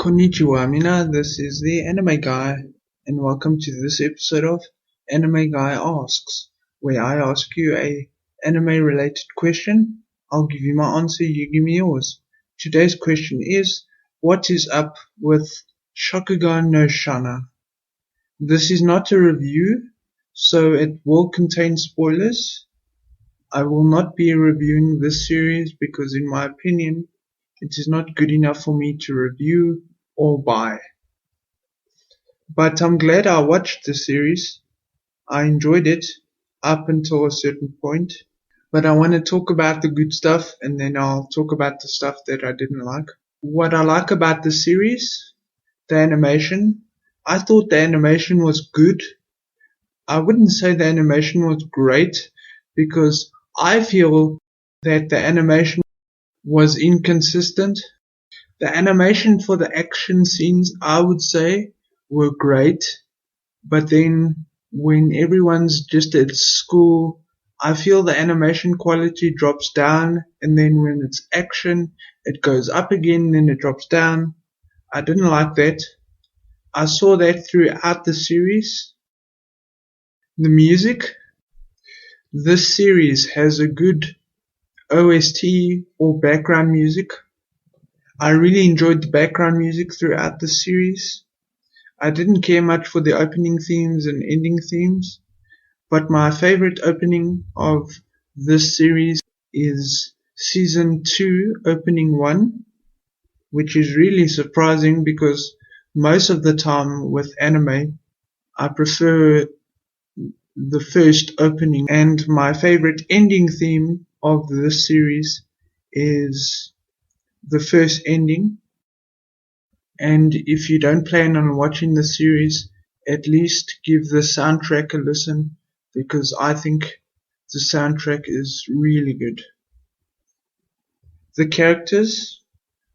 Konnichiwa, Mina. This is the Anime Guy, and welcome to this episode of Anime Guy Asks, where I ask you a anime-related question. I'll give you my answer, you give me yours. Today's question is, what is up with Shakugan no Shana? This is not a review, so it will contain spoilers. I will not be reviewing this series because, in my opinion, it is not good enough for me to review or buy. But I'm glad I watched the series. I enjoyed it up until a certain point. But I want to talk about the good stuff, and then I'll talk about the stuff that I didn't like. What I like about the series, the animation. I thought the animation was good. I wouldn't say the animation was great because I feel that the animation was inconsistent. The animation for the action scenes, I would say, were great. But then when everyone's just at school, I feel the animation quality drops down. And then when it's action, it goes up again, then it drops down. I didn't like that. I saw that throughout the series. The music. This series has a good OST or background music. I really enjoyed the background music throughout the series. I didn't care much for the opening themes and ending themes, but my favorite opening of this series is Season 2, Opening 1, which is really surprising because most of the time with anime, I prefer the first opening, and my favorite ending theme of this series is the first ending. And if you don't plan on watching the series, at least give the soundtrack a listen, because I think the soundtrack is really good. The characters.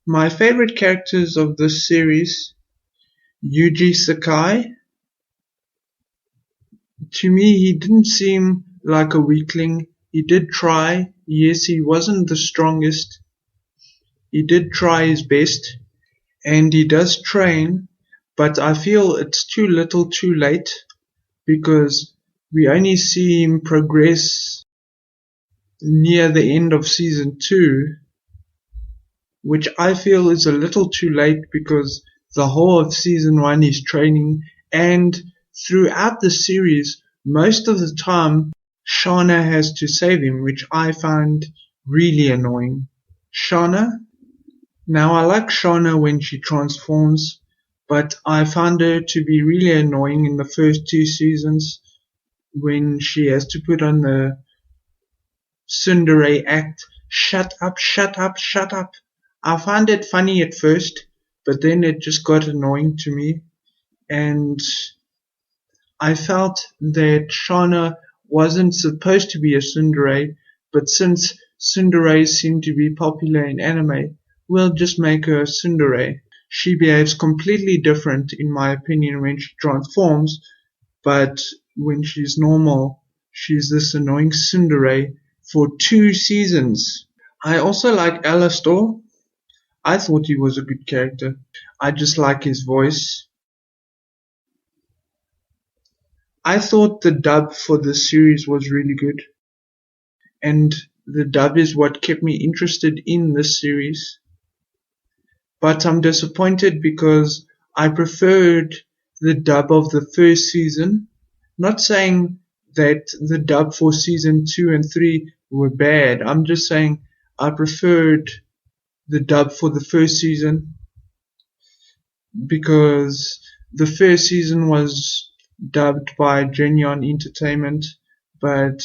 My favorite characters of this series, Yuji Sakai. To me, he didn't seem like a weakling. He did try. Yes, he wasn't the strongest. He did try his best. And he does train. But I feel it's too little too late. Because we only see him progress near the end of Season 2. Which I feel is a little too late because the whole of Season 1 is training. And throughout the series, most of the time, Shana has to save him, which I find really annoying. Shana? Now, I like Shana when she transforms, but I found her to be really annoying in the first 2 seasons when she has to put on the tsundere act. Shut up, shut up, shut up. I found it funny at first, but then it just got annoying to me. And I felt that Shana wasn't supposed to be a tsundere, but since tsunderes seem to be popular in anime, we'll just make her a tsundere. She behaves completely different, in my opinion, when she transforms, but when she's normal, she's this annoying tsundere for 2 seasons. I also like Alastor. I thought he was a good character. I just like his voice. I thought the dub for this series was really good. And the dub is what kept me interested in this series. But I'm disappointed because I preferred the dub of the first season. Not saying that the dub for Season 2 and 3 were bad. I'm just saying I preferred the dub for the first season because the first season was dubbed by Genion Entertainment, but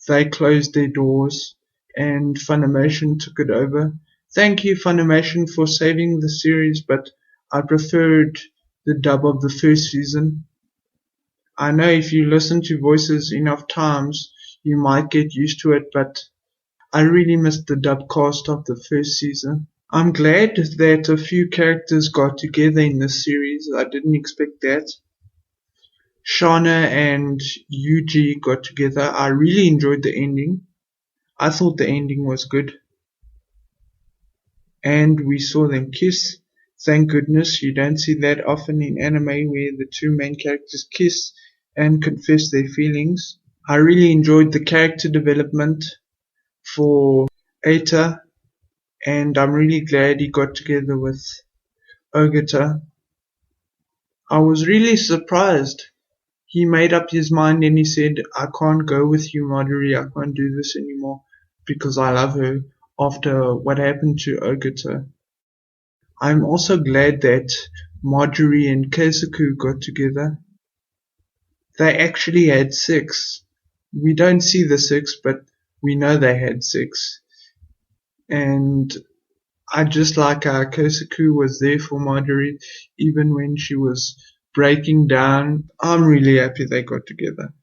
they closed their doors and Funimation took it over. Thank you, Funimation, for saving the series, but I preferred the dub of the first season. I know if you listen to voices enough times, you might get used to it, but I really missed the dub cast of the first season. I'm glad that a few characters got together in this series. I didn't expect that. Shana and Yuji got together. I really enjoyed the ending. I thought the ending was good. And we saw them kiss. Thank goodness you don't see that often in anime where the two main characters kiss and confess their feelings. I really enjoyed the character development for Eita, and I'm really glad he got together with Ogata. I was really surprised. He made up his mind and he said, I can't go with you, Marjorie, I can't do this anymore because I love her after what happened to Ogata. I'm also glad that Marjorie and Keisuke got together. They actually had sex. We don't see the sex, but we know they had sex. And I just like how Keisuke was there for Marjorie even when she was breaking down. I'm really happy they got together.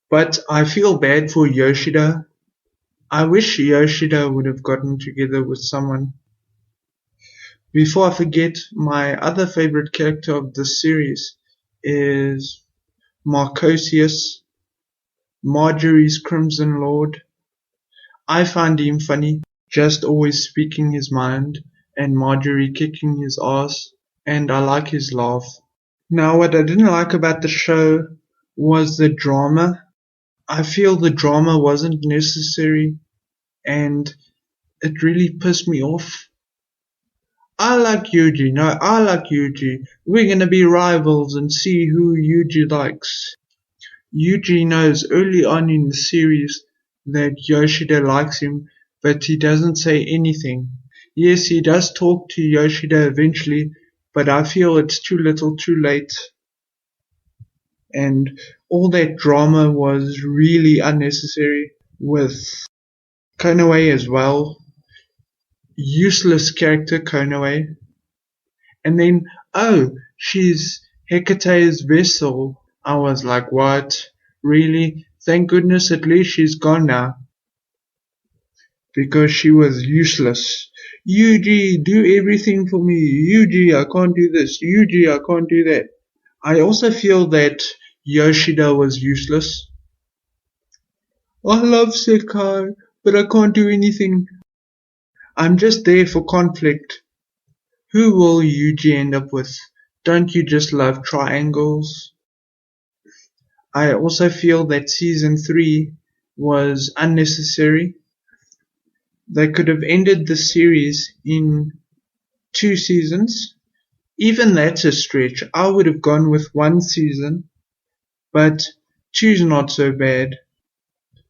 But I feel bad for Yoshida. I wish Yoshida would have gotten together with someone. Before I forget, my other favorite character of this series is Marcosius, Marjorie's Crimson Lord. I find him funny, just always speaking his mind, and Marjorie kicking his ass, and I like his laugh. Now, what I didn't like about the show was the drama. I feel the drama wasn't necessary, and it really pissed me off. I like Yuji. No, I like Yuji. We're gonna be rivals and see who Yuji likes. Yuji knows early on in the series that Yoshida likes him, but he doesn't say anything. Yes, he does talk to Yoshida eventually, but I feel it's too little too late. And all that drama was really unnecessary with Konoe as well. Useless character, Konoe. And then, oh, she's Hecate's vessel. I was like, what? Really? Thank goodness at least she's gone now. Because she was useless. Yuji, do everything for me. Yuji, I can't do this. Yuji, I can't do that. I also feel that Yoshida was useless. I love Sekai, but I can't do anything. I'm just there for conflict. Who will Yuji end up with? Don't you just love triangles? I also feel that season 3 was unnecessary. They could have ended the series in 2 seasons. Even that's a stretch. I would have gone with 1 season, but 2's not so bad.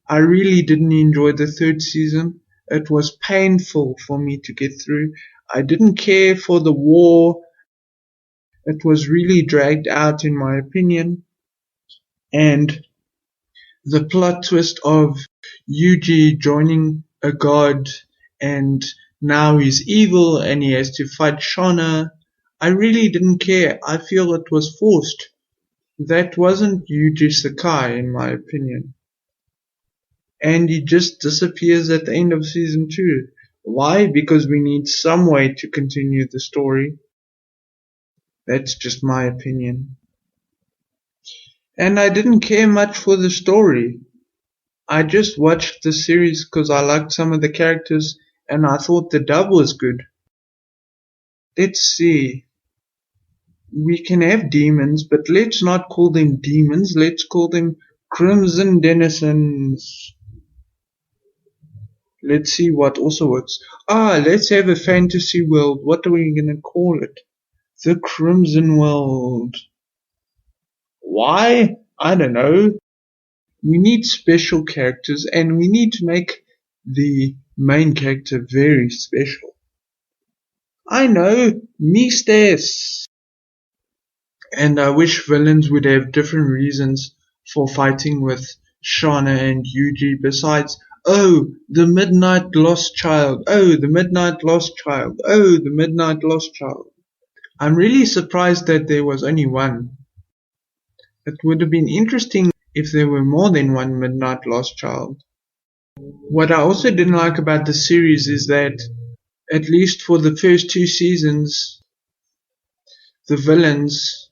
I really didn't enjoy the 3rd season. It was painful for me to get through. I didn't care for the war. It was really dragged out in my opinion. And the plot twist of Yuji joining a god and now he's evil and he has to fight Shana. I really didn't care. I feel it was forced. That wasn't Yuji Sakai in my opinion. And he just disappears at the end of season 2. Why? Because we need some way to continue the story. That's just my opinion. And I didn't care much for the story. I just watched the series because I liked some of the characters and I thought the dub was good. Let's see. We can have demons, but let's not call them demons. Let's call them Crimson Denizens. Let's see what also works. Let's have a fantasy world. What are we going to call it? The Crimson World. Why? I don't know. We need special characters and we need to make the main character very special. I know, Mistes. And I wish villains would have different reasons for fighting with Shana and Yuji besides, oh, the Midnight Lost Child, oh, the Midnight Lost Child, oh, the Midnight Lost Child. I'm really surprised that there was only one. It would have been interesting if there were more than one Midnight Lost Child. What I also didn't like about the series is that, at least for the first 2 seasons, the villains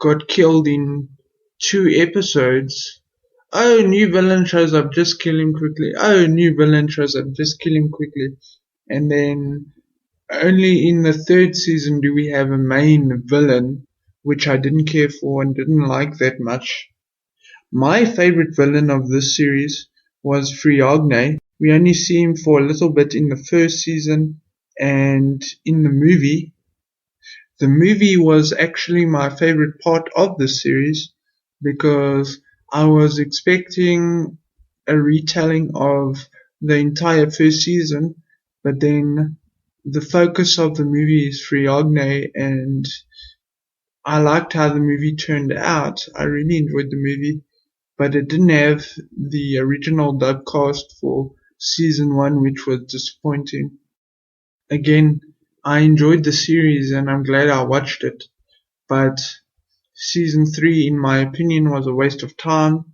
got killed in 2 episodes. Oh, new villain shows up, just kill him quickly. Oh, new villain shows up, just kill him quickly. And then Only in the third season do we have a main villain, which I didn't care for and didn't like that much. My favorite villain of this series was Friogne. We only see him for a little bit in the first season and in the movie. The movie was actually my favorite part of the series because I was expecting a retelling of the entire first season, but then the focus of the movie is Friogne, and I liked how the movie turned out. I really enjoyed the movie, but it didn't have the original dub cast for season 1, which was disappointing. Again, I enjoyed the series and I'm glad I watched it, but season 3, in my opinion, was a waste of time.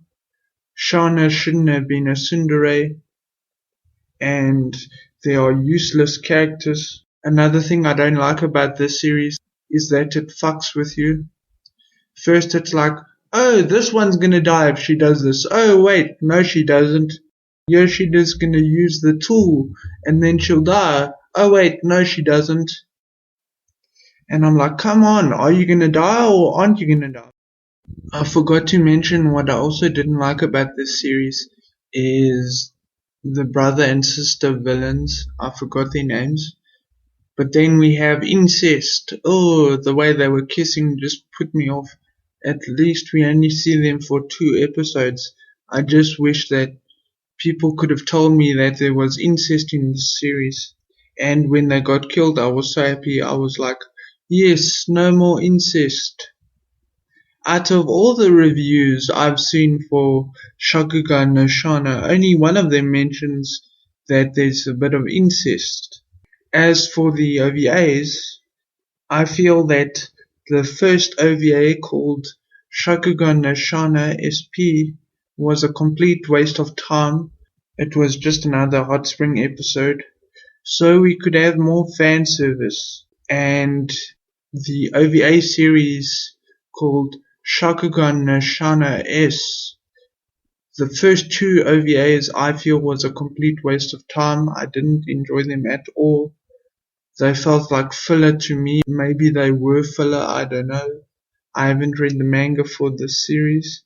Shana shouldn't have been a tsundere, and they are useless characters. Another thing I don't like about this series is that it fucks with you. First it's like, oh, this one's gonna die if she does this. Oh wait, no she doesn't. Yoshida's gonna use the tool and then she'll die. Oh wait, no she doesn't. And I'm like, come on, are you gonna die or aren't you gonna die? I forgot to mention what I also didn't like about this series is the brother and sister villains. I forgot their names. But then we have incest. Oh, the way they were kissing just put me off. At least we only see them for 2 episodes. I just wish that people could have told me that there was incest in this series. And when they got killed, I was so happy. I was like, yes, no more incest. Out of all the reviews I've seen for Shakugan no Shana, only one of them mentions that there's a bit of incest. As for the OVAs, I feel that the first OVA called Shakugan no Shana SP was a complete waste of time. It was just another Hot Spring episode. So we could have more fan service. And the OVA series called Shakugan no Shana S. The first 2 OVAs I feel was a complete waste of time. I didn't enjoy them at all. They felt like filler to me. Maybe they were filler, I don't know. I haven't read the manga for this series.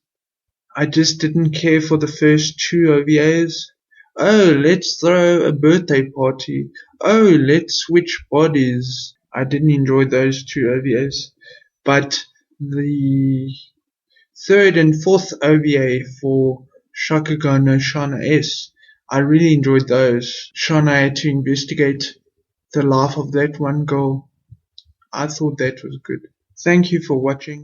I just didn't care for the first 2 OVAs. Oh, let's throw a birthday party. Oh, let's switch bodies. I didn't enjoy those 2 OVAs. But the 3rd and 4th OVA for Shakugan no Shana S, I really enjoyed those. Shana had to investigate the life of that one girl. I thought that was good. Thank you for watching.